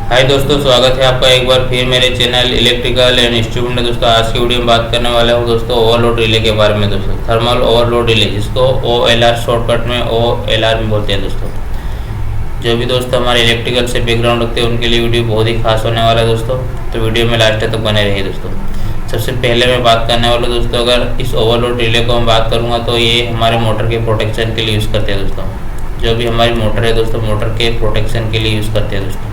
हाय दोस्तों, स्वागत है आपका एक बार फिर मेरे चैनल इलेक्ट्रिकल एंड इंस्ट्रूमेंट में। दोस्तों आज की वीडियो में बात करने वाला हूँ दोस्तों ओवरलोड रिले के बारे में। दोस्तों थर्मल ओवरलोड रिले, जिसको OLR शॉर्टकट में OLR में बोलते हैं। दोस्तों जो भी दोस्त हमारे इलेक्ट्रिकल से बैकग्राउंड रखते हैं उनके लिए वीडियो बहुत ही खास होने वाला है दोस्तों, तो वीडियो में लास्ट तक बने रहिए दोस्तों। सबसे पहले मैं बात करने वाला हूँ दोस्तों, अगर इस ओवरलोड रिले को हम बात करूँगा तो ये हमारे मोटर के प्रोटेक्शन के लिए यूज़ करते हैं दोस्तों। जो भी हमारी मोटर है दोस्तों, मोटर के प्रोटेक्शन के लिए यूज़ करते हैं दोस्तों।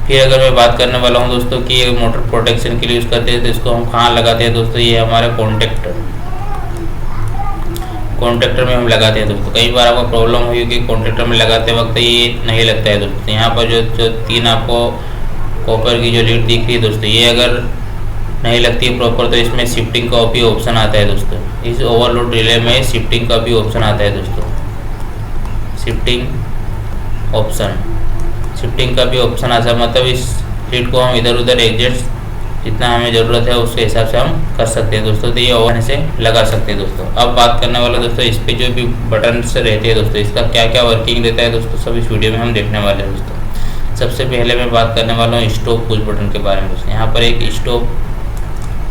फिर अगर मैं बात करने वाला हूँ दोस्तों कि ये मोटर प्रोटेक्शन के लिए यूज़ करते हैं तो इसको हम कहाँ लगाते हैं दोस्तों, ये हमारे कॉन्टेक्टर में हम लगाते हैं दोस्तों। कई बार आपको प्रॉब्लम हुई कि कॉन्टेक्टर में लगाते वक्त ये नहीं लगता है दोस्तों। यहाँ पर जो तीन आपको कॉपर की जो लीड दिख रही है दोस्तों, ये अगर नहीं लगती है प्रॉपर तो इसमें शिफ्टिंग का भी ऑप्शन आता है दोस्तों। इस ओवरलोड रिले में शिफ्टिंग का भी ऑप्शन आता है दोस्तों। शिफ्टिंग का भी ऑप्शन आता है, मतलब इस लीड को हम इधर उधर एडजस्ट जितना हमें ज़रूरत है उसके हिसाब से हम कर सकते हैं दोस्तों। तो ये ओवन से लगा सकते हैं दोस्तों। अब बात करने वाला दोस्तों, इस पर जो भी बटन रहते हैं दोस्तों, इसका क्या क्या वर्किंग रहता है दोस्तों, सब इस वीडियो में हम देखने वाले हैं दोस्तों। सबसे पहले मैं बात करने वाला हूँ स्टॉप पुश बटन के बारे में दोस्तों। यहाँ पर एक स्टॉप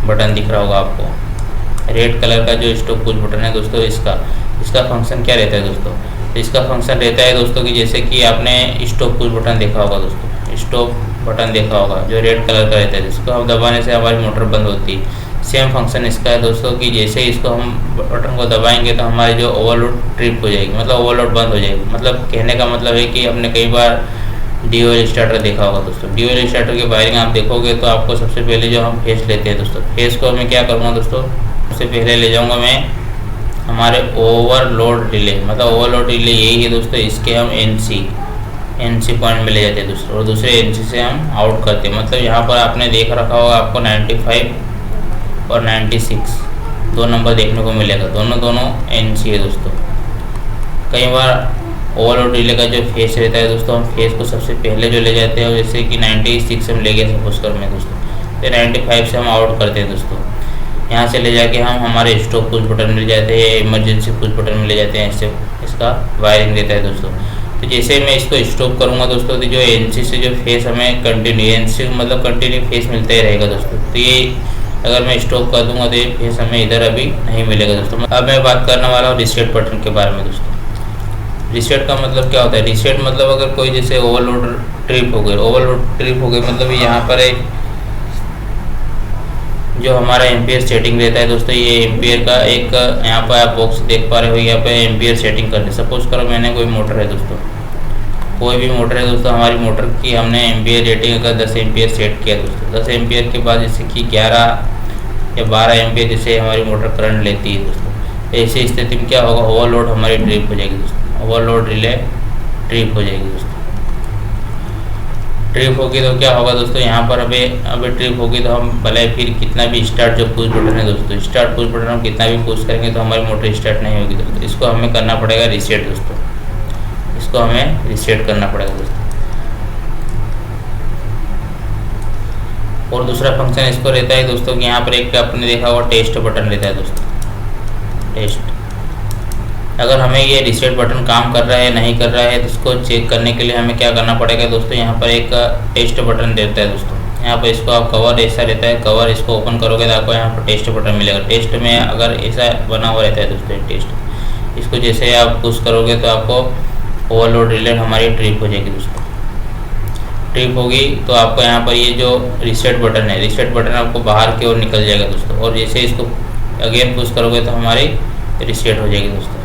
बटन दिख रहा होगा आपको, रेड कलर का जो स्टॉप पुश बटन है दोस्तों, इसका फंक्शन क्या रहता है दोस्तों। इसका फंक्शन रहता है दोस्तों कि जैसे कि आपने स्टॉप पुश बटन देखा होगा दोस्तों, स्टॉप बटन देखा होगा जो रेड कलर का रहता है, जिसको हम दबाने से हमारी मोटर बंद होती है। सेम फंक्शन इसका है दोस्तों कि जैसे इसको हम बटन को दबाएंगे तो हमारी जो ओवरलोड ट्रिप हो जाएगी, मतलब ओवरलोड बंद हो जाएगी। मतलब कहने का मतलब है कि हमने कई बार DOL स्टार्टर देखा होगा दोस्तों। DOL स्टार्टर की वायरिंग आप देखोगे तो आपको सबसे पहले जो हम फेस लेते हैं दोस्तों, फेस को मैं क्या करूँगा दोस्तों, सबसे पहले ले जाऊँगा मैं हमारे ओवरलोड रिले, मतलब ओवरलोड रिले यही है दोस्तों। इसके हम NC पॉइंट में ले जाते हैं दोस्तों, और दूसरे NC से हम आउट करते हैं। मतलब यहाँ पर आपने देख रखा होगा आपको 95 और 96 दो नंबर देखने को मिलेगा, दोनों NC है दोस्तों। कई बार ओवरलोड रिले का जो फेस रहता है दोस्तों, हम फेस को सबसे पहले जो ले जाते हैं, जैसे कि 96 हम ले गए सपोज कर में दोस्तों, तो 95 से हम आउट करते हैं दोस्तों। यहाँ से ले जाके हम हमारे स्टॉप पुश बटन में ले जाते हैं, इमरजेंसी पुश बटन में ले जाते हैं। इससे इसका वायरिंग रहता है दोस्तों। तो जैसे मैं इसको स्टॉप करूँगा दोस्तों, तो जो NC से जो फेस हमें कंटिन्यू फेस मिलता ही रहेगा दोस्तों। तो ये अगर मैं स्टॉप कर दूंगा तो ये फेस हमें इधर अभी नहीं मिलेगा दोस्तों। अब मैं बात करने वाला हूँ रीसेट बटन के बारे में दोस्तों। रीसेट का मतलब क्या होता है, रीसेट मतलब अगर कोई जैसे ओवरलोड ट्रिप हो गई मतलब यहाँ पर एक जो हमारा एम्पियर सेटिंग रहता है दोस्तों, ये एम्पियर का एक यहाँ पर आप बॉक्स देख पा रहे हो, यहाँ पे एम्पियर सेटिंग करते। सपोज करो मैंने कोई मोटर है दोस्तों, कोई भी मोटर है दोस्तों, हमारी मोटर की हमने एम्पियर रेटिंग अगर 10 एम्पियर सेट किया दोस्तों। 10 एम्पियर के बाद जैसे कि 11 या 12 एम्पियर जैसे हमारी मोटर करंट लेती है दोस्तों, ऐसी स्थिति में क्या होगा, ओवरलोड हमारी ट्रिप हो जाएगी दोस्तों। ओवरलोड रिले ट्रिप हो जाएगी दोस्तों। ट्रिप होगी तो क्या होगा दोस्तों, यहाँ पर अभी ट्रिप होगी तो हम भले फिर कितना भी स्टार्ट जो पुश बटन है दोस्तों, स्टार्ट पुश बटन हम कितना भी पुश करेंगे तो हमारी मोटर स्टार्ट नहीं होगी दोस्तों। इसको हमें करना पड़ेगा रीसेट दोस्तों, इसको हमें रीसेट करना पड़ेगा दोस्तों। और दूसरा फंक्शन इसको रहता है दोस्तों कि यहाँ पर एक आपने देखा होगा टेस्ट बटन रहता है दोस्तों, टेस्ट। अगर हमें ये रीसेट बटन काम कर रहा है नहीं कर रहा है तो इसको चेक करने के लिए हमें क्या करना पड़ेगा दोस्तों, यहाँ पर एक टेस्ट बटन देता है दोस्तों। यहाँ पर इसको आप कवर ऐसा रहता है, कवर इसको ओपन करोगे तो आपको यहाँ पर टेस्ट बटन मिलेगा। टेस्ट में अगर ऐसा बना हुआ रहता है दोस्तों टेस्ट, इसको जैसे आप पुश करोगे तो आपको ओवरलोड रिले हमारी ट्रिप हो जाएगी दोस्तों। ट्रिप होगी तो आपको यहाँ पर ये जो रीसेट बटन है, रीसेट बटन आपको बाहर की ओर निकल जाएगा दोस्तों, और जैसे इसको अगेन पुश करोगे तो हमारी रीसेट हो जाएगी दोस्तों।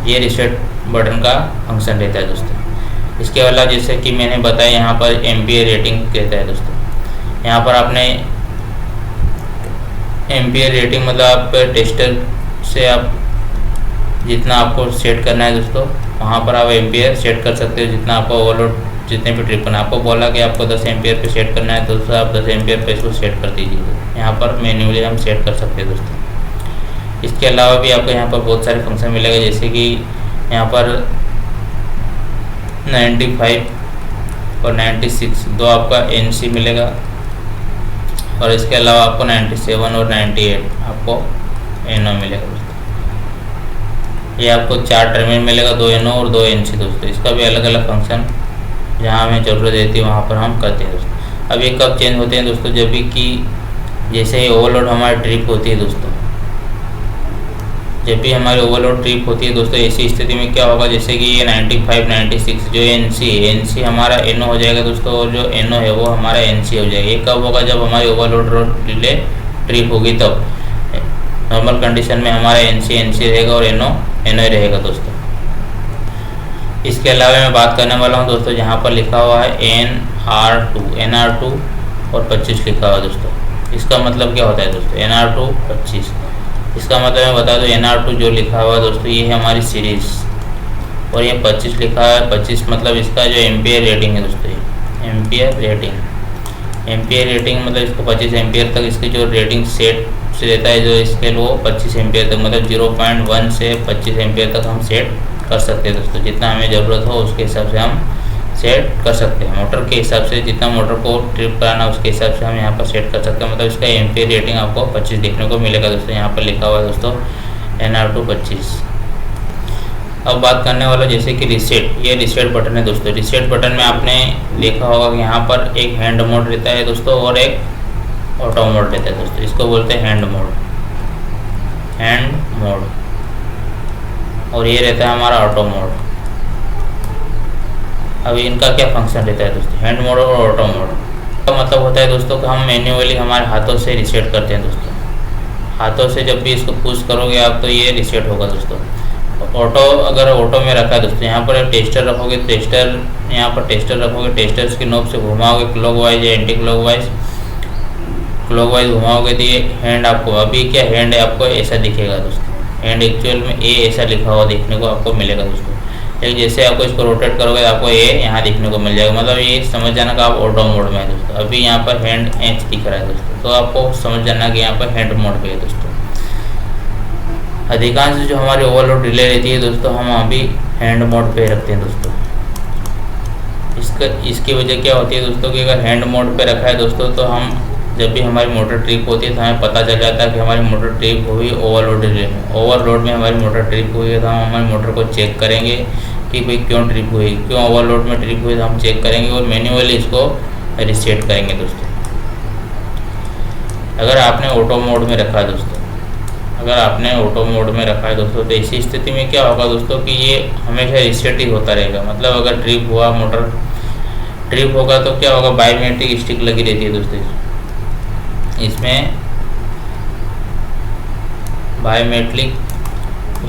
ये रीसेट बटन का फंक्शन रहता है दोस्तों। इसके अलावा जैसे कि मैंने बताया यहाँ पर एम्पियर रेटिंग कहता है दोस्तों। यहाँ पर आपने एम्पियर रेटिंग मतलब आप टेस्टर से आप जितना आपको सेट करना है दोस्तों, वहाँ पर आप एम्पियर सेट कर सकते हो जितना आपको ओवरलोड जितने भी ट्रिप करना। आपको बोला कि आपको 10 एम्पियर पे सेट करना है तो दोस्तों आप 10 एम्पियर पे इसको सेट कर दीजिए। यहाँ पर मैन्युअली हम सेट कर सकते हैं दोस्तों। इसके अलावा भी आपको यहाँ पर बहुत सारे फंक्शन मिलेगा, जैसे कि यहाँ पर 95 और 96 दो आपका NC मिलेगा, और इसके अलावा आपको 97 और 98 आपको NO मिलेगा दोस्तों। ये आपको 4 टर्मिनल मिलेगा, 2 NO और 2 NC दोस्तों। इसका भी अलग अलग फंक्शन जहाँ हमें ज़रूरत रहती है वहाँ पर हम करते हैं दोस्तों। अब ये कब चेंज होते हैं दोस्तों, जब भी कि जैसे ही ओवरलोड हमारी ट्रिप होती है दोस्तों, जब भी हमारी ओवरलोड ट्रिप होती है दोस्तों, ऐसी स्थिति में क्या होगा, जैसे कि ये 95 96 जो NC हमारा NO हो जाएगा दोस्तों, और जो NO है वो हमारा NC हो जाएगा। ये कब होगा, जब हमारी ओवरलोड डिले ट्रिप होगी तब। नॉर्मल कंडीशन में हमारा NC रहेगा और NO ही रहेगा दोस्तों। इसके अलावा मैं बात करने वाला हूँ दोस्तों, जहाँ पर लिखा हुआ है NR2 और 25 लिखा हुआ है दोस्तों। इसका मतलब क्या होता है दोस्तों, NR2 25, इसका मतलब मैं बता दूँ, NR2 जो लिखा हुआ है दोस्तों ये है हमारी सीरीज़, और ये 25 लिखा है। 25 मतलब इसका जो एम्पियर रेटिंग है दोस्तों, ये एम्पियर रेटिंग मतलब इसको 25 एम्पियर तक इसकी जो रेटिंग सेट से देता है जो स्केल, वो 25 एम्पियर तक, मतलब 0.1 से 25 एम्पियर तक हम सेट कर सकते हैं दोस्तों। जितना हमें ज़रूरत हो उसके हिसाब से हम सेट कर सकते हैं। मोटर के हिसाब से जितना मोटर को ट्रिप कराना उसके हिसाब से हम यहाँ पर सेट कर सकते हैं। मतलब इसका एम्पियर रेटिंग आपको 25 देखने को मिलेगा दोस्तों। यहाँ पर लिखा हुआ है दोस्तों NR2 25। अब बात करने वाला जैसे कि रीसेट, ये रीसेट बटन है दोस्तों। रीसेट बटन में आपने देखा होगा कि यहाँ पर एक हैंड मोड रहता है दोस्तों और एक ऑटो मोड रहता है दोस्तों। इसको बोलते हैं हैंड मोड, और ये रहता है हमारा ऑटो मोड। अब इनका क्या फंक्शन रहता है दोस्तों, हैंड मोड और ऑटो मोड का मतलब होता है दोस्तों कि हम मैन्युअली हमारे हाथों से रीसेट करते हैं दोस्तों। हाथों से जब भी इसको पुश करोगे आप तो ये रीसेट होगा दोस्तों। ऑटो अगर ऑटो में रखा है दोस्तों, यहाँ पर टेस्टर रखोगे, यहाँ पर टेस्टर रखोगे, टेस्टर की नोब से घुमाओगे क्लॉकवाइज या एंटी क्लॉकवाइज घुमाओगे तो ये हैंड आपको, अभी क्या हैंड है आपको ऐसा दिखेगा दोस्तों। हैंड एक्चुअल में ए ऐसा लिखा हुआ देखने को आपको मिलेगा दोस्तों। लेकिन जैसे आपको इसको रोटेट करोगे तो आपको ये यहाँ दिखने को मिल जाएगा। मतलब ये समझ जाना कि आप ऑटो मोड में है दोस्तों। अभी यहाँ पर हैंड एच दिख रहा है दोस्तों, तो आपको समझ जाना कि यहाँ पर हैंड मोड पे है दोस्तों। अधिकांश जो हमारी ओवरलोड डिले रहती है दोस्तों, हम अभी हैंड मोड पे रखते हैं दोस्तों। इसकी वजह क्या होती है दोस्तों कि अगर हैंड मोड पे रखा है दोस्तों, तो हम जब भी हमारी मोटर ट्रिप होती है तो हमें पता चल जाता है कि हमारी मोटर ट्रिप हुई ओवरलोड डिले में। ओवरलोड में हमारी मोटर ट्रिप हुई है तो हम हमारी मोटर को चेक करेंगे कि भाई क्यों ट्रिप हुई, क्यों ओवरलोड में ट्रिप हुई, तो हम चेक करेंगे और मैन्युअली इसको रीसेट करेंगे दोस्तों। अगर आपने ऑटो मोड में रखा है दोस्तों, तो ऐसी स्थिति में क्या होगा दोस्तों कि ये हमेशा रीसेट ही होता रहेगा। मतलब अगर ट्रिप हुआ, मोटर ट्रिप होगा तो क्या होगा, बायोमेट्रिक स्टिक लगी रहती है दोस्तों। इसमें बायोमेट्रिक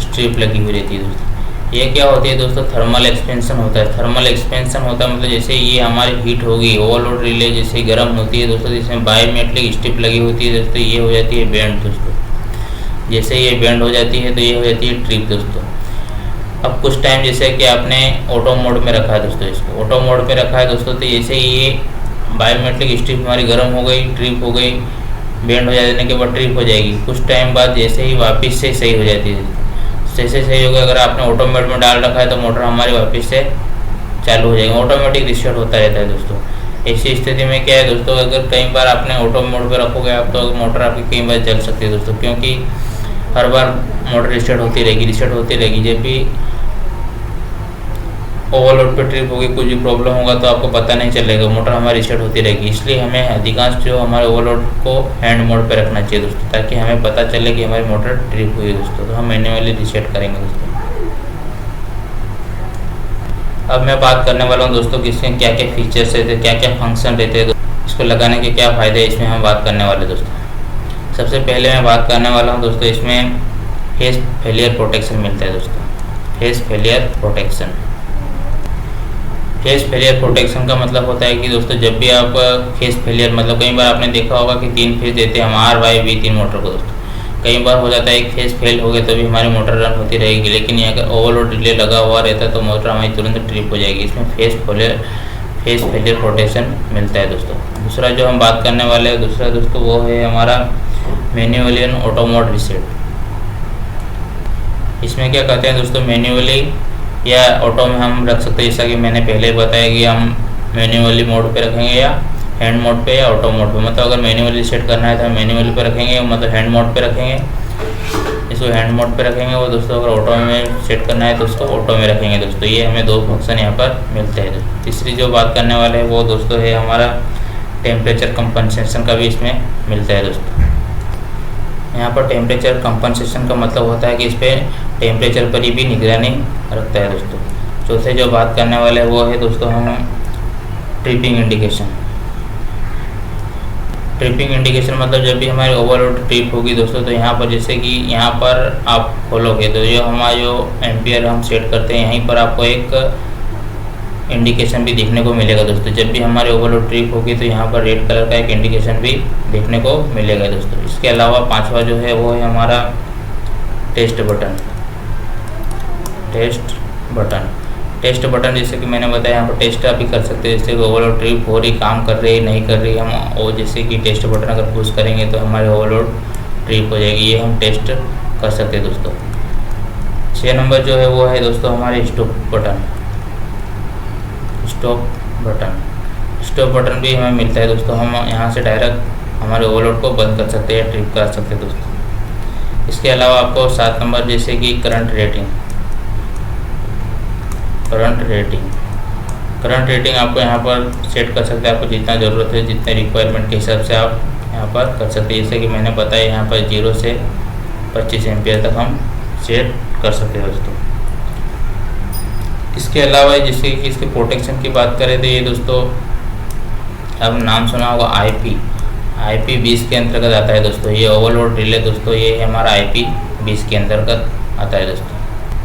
स्ट्रिप लगी हुई रहती है दोस्तों। ये क्या होती है दोस्तों, थर्मल एक्सपेंशन होता है। थर्मल एक्सपेंशन होता है मतलब जैसे ये हमारी हीट होगी, ओवरलोड रिले जैसे गर्म होती है दोस्तों, जिसमें बायोमेट्रिक स्ट्रिप लगी होती है दोस्तों, ये हो जाती है बेंड दोस्तों। जैसे ये बेंड हो जाती है तो ये हो जाती है ट्रिप दोस्तों। अब कुछ टाइम जैसे कि आपने ऑटो मोड में रखा है दोस्तों, इसको ऑटो मोड पे रखा है दोस्तों, तो जैसे ये बायोमेट्रिक स्ट्रिप हमारी गर्म हो गई, ट्रिप हो गई, बेंड हो जाने के बाद ट्रिप हो जाएगी। कुछ टाइम बाद जैसे ही वापस से सही हो जाती है। जैसे सही हो गया, अगर आपने ऑटो मोड में डाल रखा है तो मोटर हमारी वापस से चालू हो जाएगी, ऑटोमेटिक रीसेट होता रहता है दोस्तों। ऐसी स्थिति में क्या है दोस्तों, अगर कई बार आपने ऑटो मोड पे रखोगे आप तो मोटर आपकी कई बार जल सकती है दोस्तों, क्योंकि हर बार मोटर रीसेट होती रहेगी। जब भी ओवरलोड पे ट्रिप होगी, कुछ भी प्रॉब्लम होगा तो आपको पता नहीं चलेगा, मोटर हमारी रीसेट होती रहेगी। इसलिए हमें अधिकांश जो हमारे ओवरलोड को हैंड मोड पे रखना चाहिए दोस्तों, ताकि हमें पता चले कि हमारी मोटर ट्रिप हुई है दोस्तों, तो हम मैन्युअली रीसेट करेंगे दोस्तों। अब मैं बात करने वाला हूँ दोस्तों कि इसमें क्या क्या फीचर्स रहते हैं, क्या क्या फंक्शन रहते हैं, इसको लगाने के क्या फ़ायदे इसमें हम बात करने वाले दोस्तों। सबसे पहले मैं बात करने वाला हूँ दोस्तों, इसमें फेस फेलियर प्रोटेक्शन मिलता है दोस्तों। फेस फेलियर प्रोटेक्शन का मतलब होता है कि दोस्तों जब भी आप फेस फेलियर, मतलब कई बार आपने देखा होगा कि 3 फेज देते हैं हम RYV3 मोटर को दोस्तों। कई बार हो जाता है एक फेज फेल हो गया तो भी हमारी मोटर रन होती रहेगी, लेकिन ये अगर ओवरलोड डिले लगा हुआ रहता है तो मोटर हमारी तुरंत ट्रिप हो जाएगी। इसमें फेस फेलियर प्रोटेक्शन मिलता है दोस्तों। दूसरा जो हम बात करने वाले हैं दोस्तों वो है हमारा manually and auto mode reset. इसमें क्या कहते हैं दोस्तों, मैन्युअली या ऑटो में हम रख सकते हैं, जैसा कि मैंने पहले बताया कि हम मैन्युअली मोड पे रखेंगे या हैंड मोड पे या ऑटो मोड पे। मतलब अगर मैन्युअली सेट करना है तो हम मैन्युअली पे रखेंगे, मतलब हैंड मोड पे रखेंगे। इसको हैंड मोड पे रखेंगे, और दोस्तों अगर ऑटो में सेट करना है तो उसको ऑटो में रखेंगे दोस्तों। ये हमें दो फंक्शन यहाँ पर मिलते हैं दोस्तों। तीसरी जो बात करने वाले हैं वो दोस्तों है हमारा टेम्परेचर कंपनसेशन का भी इसमें मिलता है दोस्तों। यहाँ पर टेम्परेचर कंपनसेशन का मतलब होता है कि इस पर टेम्परेचर पर ही भी निगरानी रखता है दोस्तों। चौथे जो बात करने वाले हैं वो है दोस्तों हम ट्रिपिंग इंडिकेशन। ट्रिपिंग इंडिकेशन मतलब जब भी हमारी ओवरलोड ट्रिप होगी दोस्तों, तो यहाँ पर जैसे कि यहाँ पर आप खोलोगे तो जो हमारा जो एम्पियर हम सेट करते हैं यहीं पर आपको एक इंडिकेशन भी देखने को मिलेगा दोस्तों। जब भी हमारी ओवरलोड ट्रिप होगी तो यहाँ पर रेड कलर का एक इंडिकेशन भी देखने को मिलेगा दोस्तों। इसके अलावा पांचवा जो है वो है हमारा टेस्ट बटन। टेस्ट बटन जैसे कि मैंने बताया यहाँ पर टेस्ट अभी कर सकते हैं, जैसे कि ओवरलोड ट्रिप हो रही, काम कर रही, नहीं कर रही, हम और जैसे कि टेस्ट बटन अगर पुश करेंगे तो हमारे ओवरलोड ट्रिप हो जाएगी। ये हम टेस्ट कर सकते हैं दोस्तों। 6 नंबर जो है वो है दोस्तों हमारे स्टॉप बटन भी हमें मिलता है दोस्तों। हम यहाँ से डायरेक्ट हमारे ओवरलोड को बंद कर सकते हैं, ट्रिप कर सकते हैं दोस्तों। इसके अलावा आपको 7 नंबर जैसे कि करंट रेटिंग आपको यहाँ पर सेट कर सकते हैं। आपको जितना ज़रूरत है, जितने रिक्वायरमेंट के हिसाब से आप यहाँ पर कर सकते हैं। जैसे कि मैंने बताया यहाँ पर 0 से 25 एम्पियर तक हम सेट कर सकते हैं दोस्तों। इसके अलावा जैसे कि इसके प्रोटेक्शन की बात करें तो ये दोस्तों अब नाम सुना होगा IP 20 के अंतर्गत आता है दोस्तों। ये ओवरलोड रिले दोस्तों, ये हमारा IP 20 के अंतर्गत आता है दोस्तों।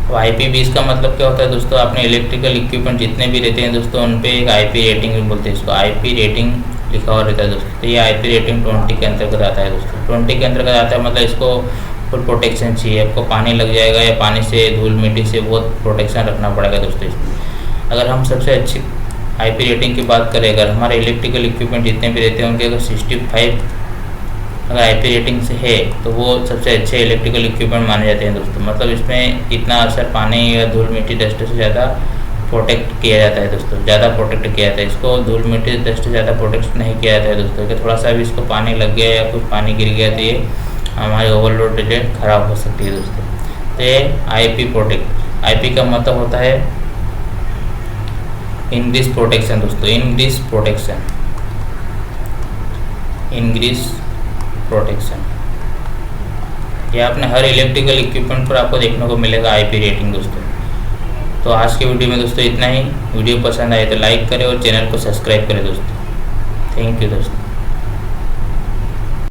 तो IP 20 का मतलब क्या होता है दोस्तों, आपने इलेक्ट्रिकल इक्विपमेंट जितने भी रहते हैं दोस्तों उन पे एक IP रेटिंग भी बोलते हैं इसको। IP रेटिंग लिखा हुआ रहता है दोस्तों। तो ये IP रेटिंग 20 के अंतर्गत आता है दोस्तों। 20 के अंतर्गत आता है मतलब इसको फुल प्रोटेक्शन चाहिए। आपको पानी लग जाएगा या पानी से, धूल मिट्टी से बहुत प्रोटेक्शन रखना पड़ेगा दोस्तों इसमें। अगर हम सबसे अच्छी IP रेटिंग की बात करें, अगर हमारे इलेक्ट्रिकल इक्विपमेंट जितने भी रहते हैं उनके अगर 65 अगर IP रेटिंग से है तो वो सबसे अच्छे इलेक्ट्रिकल इक्विपमेंट माने जाते हैं दोस्तों। मतलब इसमें इतना असर पानी या धूल मिट्टी डस्ट से ज़्यादा प्रोटेक्ट किया जाता है दोस्तों, ज़्यादा प्रोटेक्ट किया जाता है। इसको धूल मिट्टी डस्ट से ज़्यादा प्रोटेक्ट नहीं किया जाता है दोस्तों, कि थोड़ा सा भी इसको पानी लग गया या कुछ पानी गिर गया तो ये हमारे ओवरलोड रिले ख़राब हो सकती है दोस्तों। तो ये IP प्रोटेक्ट, IP का मतलब होता है इंक्रीज प्रोटेक्शन दोस्तों। इंक्रीज प्रोटेक्शन ये आपने हर इलेक्ट्रिकल इक्विपमेंट पर आपको देखने को मिलेगा IP रेटिंग दोस्तों। तो आज के वीडियो में दोस्तों इतना ही। वीडियो पसंद आए तो लाइक करें और चैनल को सब्सक्राइब करें दोस्तों। थैंक यू दोस्तों।